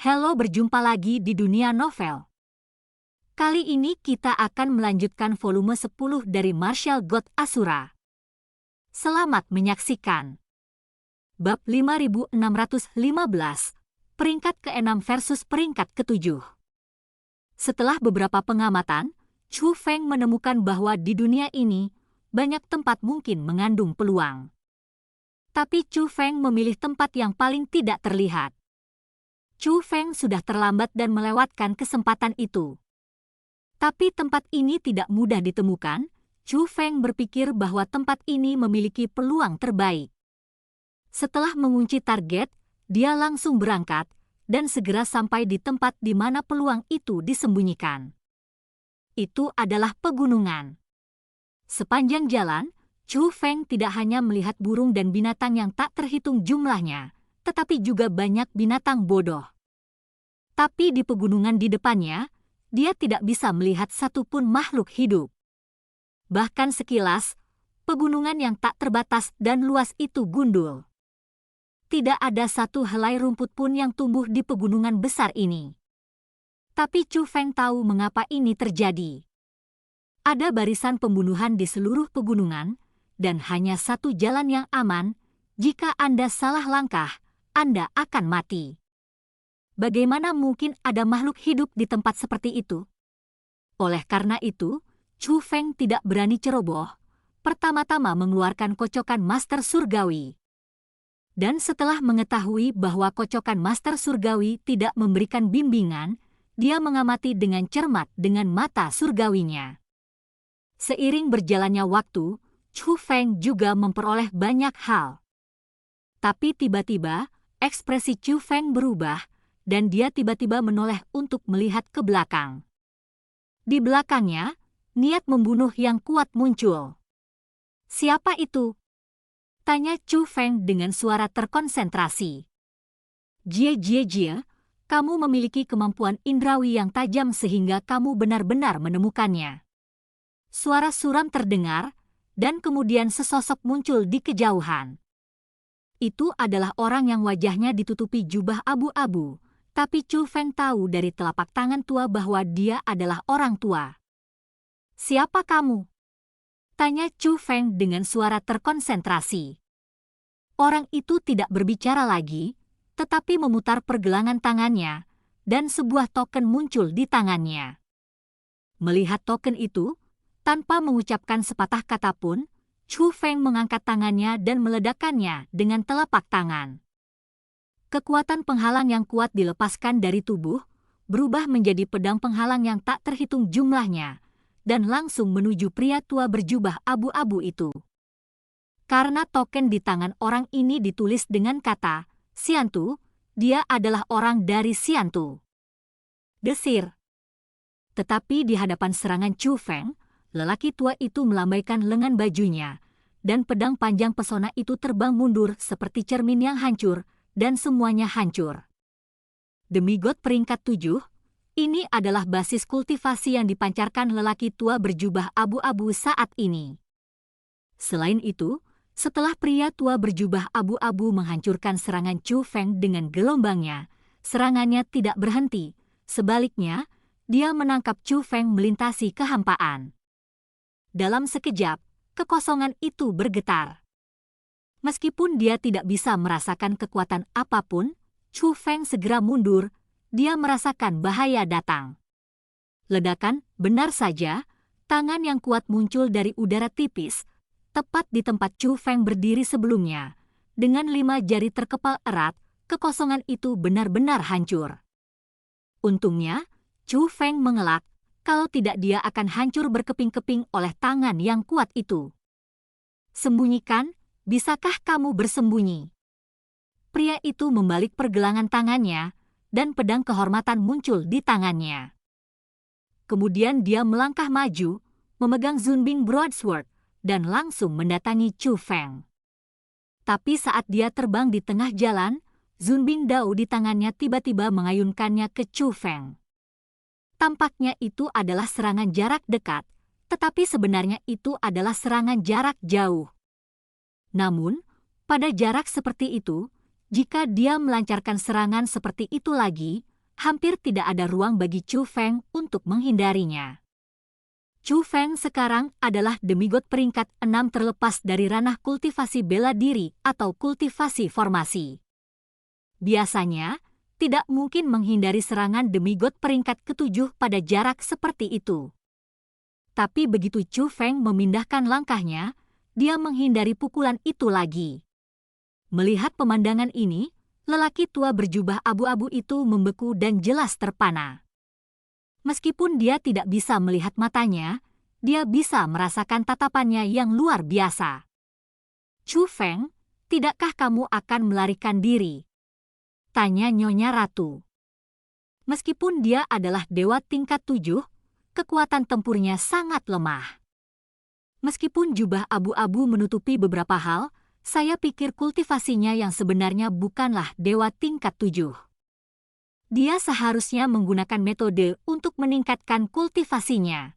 Halo, berjumpa lagi di dunia novel. Kali ini kita akan melanjutkan volume 10 dari Martial God Asura. Selamat menyaksikan. Bab 5615, peringkat ke-6 versus peringkat ke-7. Setelah beberapa pengamatan, Chu Feng menemukan bahwa di dunia ini, banyak tempat mungkin mengandung peluang. Tapi Chu Feng memilih tempat yang paling tidak terlihat. Chu Feng sudah terlambat dan melewatkan kesempatan itu. Tapi tempat ini tidak mudah ditemukan. Chu Feng berpikir bahwa tempat ini memiliki peluang terbaik. Setelah mengunci target, dia langsung berangkat dan segera sampai di tempat di mana peluang itu disembunyikan. Itu adalah pegunungan. Sepanjang jalan, Chu Feng tidak hanya melihat burung dan binatang yang tak terhitung jumlahnya, tetapi juga banyak binatang bodoh. Tapi di pegunungan di depannya, dia tidak bisa melihat satupun makhluk hidup. Bahkan sekilas, pegunungan yang tak terbatas dan luas itu gundul. Tidak ada satu helai rumput pun yang tumbuh di pegunungan besar ini. Tapi Chu Feng tahu mengapa ini terjadi. Ada barisan pembunuhan di seluruh pegunungan, dan hanya satu jalan yang aman. Jika Anda salah langkah, Anda akan mati. Bagaimana mungkin ada makhluk hidup di tempat seperti itu? Oleh karena itu, Chu Feng tidak berani ceroboh. Pertama-tama mengeluarkan kocokan Master Surgawi. Dan setelah mengetahui bahwa kocokan Master Surgawi tidak memberikan bimbingan, dia mengamati dengan cermat dengan mata surgawinya. Seiring berjalannya waktu, Chu Feng juga memperoleh banyak hal. Tapi tiba-tiba, ekspresi Chu Feng berubah, dan dia tiba-tiba menoleh untuk melihat ke belakang. Di belakangnya, niat membunuh yang kuat muncul. Siapa itu? Tanya Chu Feng dengan suara terkonsentrasi. Jie, kamu memiliki kemampuan indrawi yang tajam sehingga kamu benar-benar menemukannya. Suara suram terdengar, dan kemudian sesosok muncul di kejauhan. Itu adalah orang yang wajahnya ditutupi jubah abu-abu, tapi Chu Feng tahu dari telapak tangan tua bahwa dia adalah orang tua. Siapa kamu? Tanya Chu Feng dengan suara terkonsentrasi. Orang itu tidak berbicara lagi, tetapi memutar pergelangan tangannya, dan sebuah token muncul di tangannya. Melihat token itu, tanpa mengucapkan sepatah kata pun, Chu Feng mengangkat tangannya dan meledakkannya dengan telapak tangan. Kekuatan penghalang yang kuat dilepaskan dari tubuh, berubah menjadi pedang penghalang yang tak terhitung jumlahnya, dan langsung menuju pria tua berjubah abu-abu itu. Karena token di tangan orang ini ditulis dengan kata Xiantu, dia adalah orang dari Xiantu. Desir. Tetapi di hadapan serangan Chu Feng, lelaki tua itu melambaikan lengan bajunya, dan pedang panjang pesona itu terbang mundur seperti cermin yang hancur, dan semuanya hancur. Demigod peringkat 7, ini adalah basis kultivasi yang dipancarkan lelaki tua berjubah abu-abu saat ini. Selain itu, setelah pria tua berjubah abu-abu menghancurkan serangan Chu Feng dengan gelombangnya, serangannya tidak berhenti. Sebaliknya, dia menangkap Chu Feng melintasi kehampaan. Dalam sekejap, kekosongan itu bergetar. Meskipun dia tidak bisa merasakan kekuatan apapun, Chu Feng segera mundur. Dia merasakan bahaya datang. Ledakan, benar saja, tangan yang kuat muncul dari udara tipis, tepat di tempat Chu Feng berdiri sebelumnya. Dengan 5 jari terkepal erat, kekosongan itu benar-benar hancur. Untungnya, Chu Feng mengelak, kalau tidak dia akan hancur berkeping-keping oleh tangan yang kuat itu. Sembunyikan, bisakah kamu bersembunyi? Pria itu membalik pergelangan tangannya, dan pedang kehormatan muncul di tangannya. Kemudian dia melangkah maju, memegang Zunbing Broadsword, dan langsung mendatangi Chu Feng. Tapi saat dia terbang di tengah jalan, Zunbing Dao di tangannya tiba-tiba mengayunkannya ke Chu Feng. Tampaknya itu adalah serangan jarak dekat, tetapi sebenarnya itu adalah serangan jarak jauh. Namun, pada jarak seperti itu, jika dia melancarkan serangan seperti itu lagi, hampir tidak ada ruang bagi Chu Feng untuk menghindarinya. Chu Feng sekarang adalah demigod peringkat 6 terlepas dari ranah kultivasi bela diri atau kultivasi formasi. Biasanya, tidak mungkin menghindari serangan demigod peringkat ke-7 pada jarak seperti itu. Tapi begitu Chu Feng memindahkan langkahnya, dia menghindari pukulan itu lagi. Melihat pemandangan ini, lelaki tua berjubah abu-abu itu membeku dan jelas terpana. Meskipun dia tidak bisa melihat matanya, dia bisa merasakan tatapannya yang luar biasa. Chu Feng, tidakkah kamu akan melarikan diri? Tanya Nyonya Ratu. Meskipun dia adalah dewa tingkat 7, kekuatan tempurnya sangat lemah. Meskipun jubah abu-abu menutupi beberapa hal, saya pikir kultivasinya yang sebenarnya bukanlah dewa tingkat 7. Dia seharusnya menggunakan metode untuk meningkatkan kultivasinya.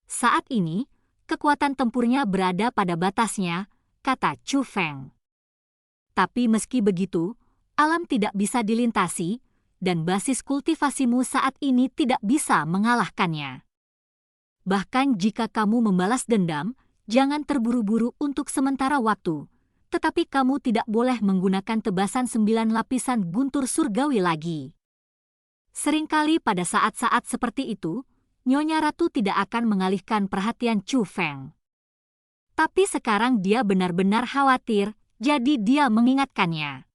Saat ini, kekuatan tempurnya berada pada batasnya, kata Chu Feng. Tapi meski begitu, alam tidak bisa dilintasi, dan basis kultivasimu saat ini tidak bisa mengalahkannya. Bahkan jika kamu membalas dendam, jangan terburu-buru untuk sementara waktu, tetapi kamu tidak boleh menggunakan tebasan 9 lapisan guntur surgawi lagi. Seringkali pada saat-saat seperti itu, Nyonya Ratu tidak akan mengalihkan perhatian Chu Feng. Tapi sekarang dia benar-benar khawatir, jadi dia mengingatkannya.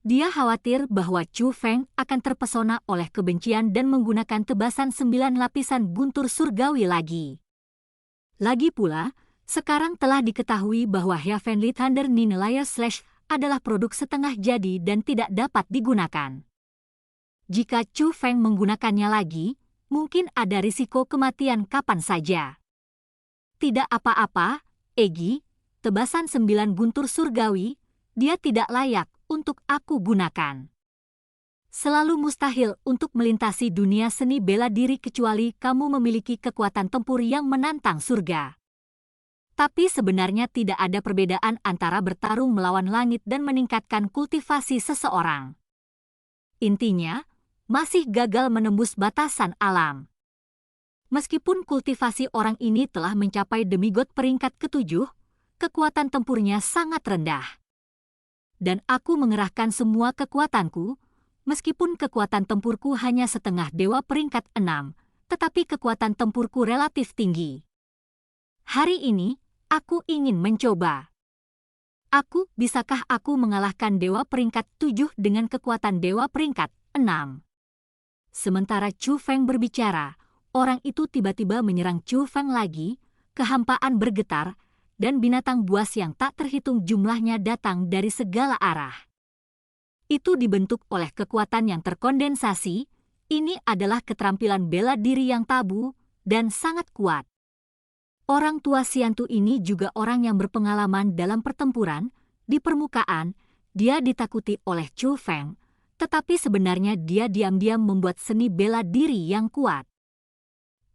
Dia khawatir bahwa Chu Feng akan terpesona oleh kebencian dan menggunakan tebasan 9 lapisan guntur surgawi lagi. Lagi pula, sekarang telah diketahui bahwa Heavenly Thunder Ninelayer Slash adalah produk setengah jadi dan tidak dapat digunakan. Jika Chu Feng menggunakannya lagi, mungkin ada risiko kematian kapan saja. Tidak apa-apa, Egi, tebasan 9 guntur surgawi, dia tidak layak untuk aku gunakan. Selalu mustahil untuk melintasi dunia seni bela diri kecuali kamu memiliki kekuatan tempur yang menantang surga. Tapi sebenarnya tidak ada perbedaan antara bertarung melawan langit dan meningkatkan kultivasi seseorang. Intinya, masih gagal menembus batasan alam. Meskipun kultivasi orang ini telah mencapai demigod peringkat ke-7, kekuatan tempurnya sangat rendah. Dan aku mengerahkan semua kekuatanku, meskipun kekuatan tempurku hanya setengah dewa peringkat 6, tetapi kekuatan tempurku relatif tinggi. Hari ini, aku ingin mencoba. Bisakah aku mengalahkan dewa peringkat 7 dengan kekuatan dewa peringkat 6? Sementara Chu Feng berbicara, orang itu tiba-tiba menyerang Chu Feng lagi, kehampaan bergetar, dan binatang buas yang tak terhitung jumlahnya datang dari segala arah. Itu dibentuk oleh kekuatan yang terkondensasi. Ini adalah keterampilan bela diri yang tabu dan sangat kuat. Orang tua Siantu ini juga orang yang berpengalaman dalam pertempuran. Di permukaan, dia ditakuti oleh Chu Feng, tetapi sebenarnya dia diam-diam membuat seni bela diri yang kuat.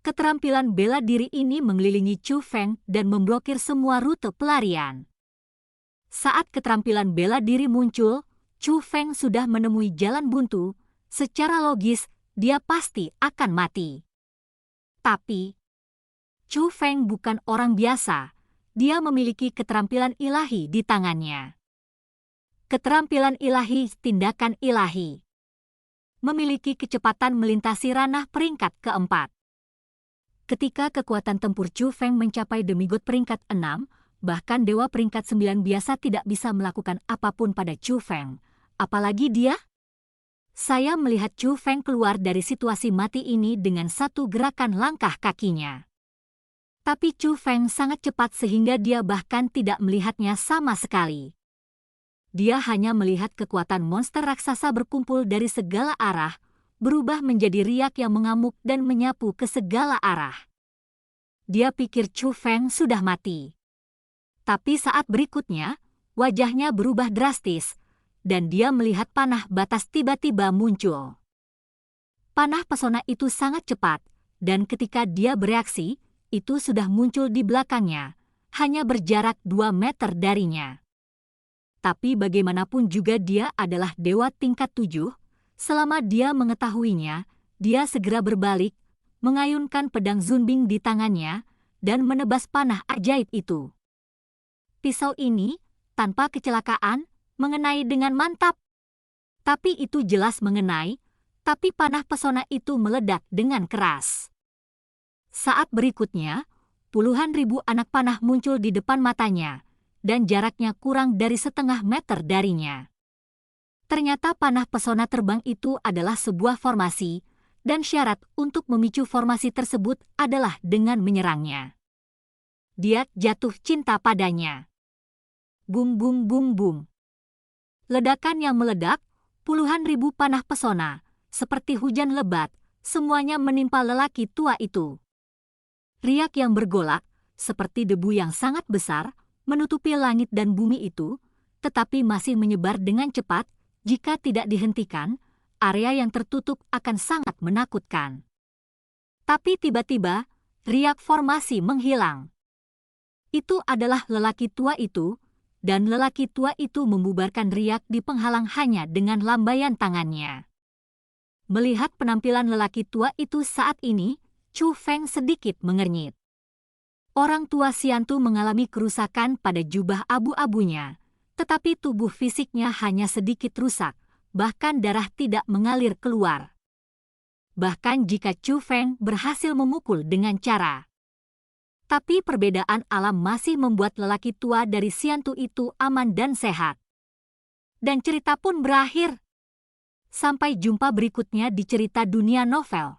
Keterampilan bela diri ini mengelilingi Chu Feng dan memblokir semua rute pelarian. Saat keterampilan bela diri muncul, Chu Feng sudah menemui jalan buntu. Secara logis, dia pasti akan mati. Tapi, Chu Feng bukan orang biasa. Dia memiliki keterampilan ilahi di tangannya. Keterampilan ilahi, tindakan ilahi. Memiliki kecepatan melintasi ranah peringkat ke-4. Ketika kekuatan tempur Chu Feng mencapai demigod peringkat 6, bahkan dewa peringkat 9 biasa tidak bisa melakukan apapun pada Chu Feng. Apalagi dia? Saya melihat Chu Feng keluar dari situasi mati ini dengan satu gerakan langkah kakinya. Tapi Chu Feng sangat cepat sehingga dia bahkan tidak melihatnya sama sekali. Dia hanya melihat kekuatan monster raksasa berkumpul dari segala arah, berubah menjadi riak yang mengamuk dan menyapu ke segala arah. Dia pikir Chu Feng sudah mati. Tapi saat berikutnya, wajahnya berubah drastis, dan dia melihat panah batas tiba-tiba muncul. Panah pesona itu sangat cepat, dan ketika dia bereaksi, itu sudah muncul di belakangnya, hanya berjarak 2 meter darinya. Tapi bagaimanapun juga dia adalah dewa tingkat 7, Selama dia mengetahuinya, dia segera berbalik, mengayunkan pedang Zunbing di tangannya, dan menebas panah ajaib itu. Pisau ini, tanpa kecelakaan, mengenai dengan mantap. Tapi itu jelas mengenai, tapi panah pesona itu meledak dengan keras. Saat berikutnya, puluhan ribu anak panah muncul di depan matanya, dan jaraknya kurang dari setengah meter darinya. Ternyata panah pesona terbang itu adalah sebuah formasi, dan syarat untuk memicu formasi tersebut adalah dengan menyerangnya. Dia jatuh cinta padanya. Bum bum bum bum. Ledakan yang meledak, puluhan ribu panah pesona, seperti hujan lebat, semuanya menimpa lelaki tua itu. Riak yang bergolak, seperti debu yang sangat besar, menutupi langit dan bumi itu, tetapi masih menyebar dengan cepat. Jika tidak dihentikan, area yang tertutup akan sangat menakutkan. Tapi tiba-tiba, riak formasi menghilang. Itu adalah lelaki tua itu, dan lelaki tua itu membubarkan riak di penghalang hanya dengan lambaian tangannya. Melihat penampilan lelaki tua itu saat ini, Chu Feng sedikit mengernyit. Orang tua Xiantu mengalami kerusakan pada jubah abu-abunya, tetapi tubuh fisiknya hanya sedikit rusak, bahkan darah tidak mengalir keluar. Bahkan jika Chu Feng berhasil memukul dengan cara. Tapi perbedaan alam masih membuat lelaki tua dari Xiantu itu aman dan sehat. Dan cerita pun berakhir. Sampai jumpa berikutnya di cerita dunia novel.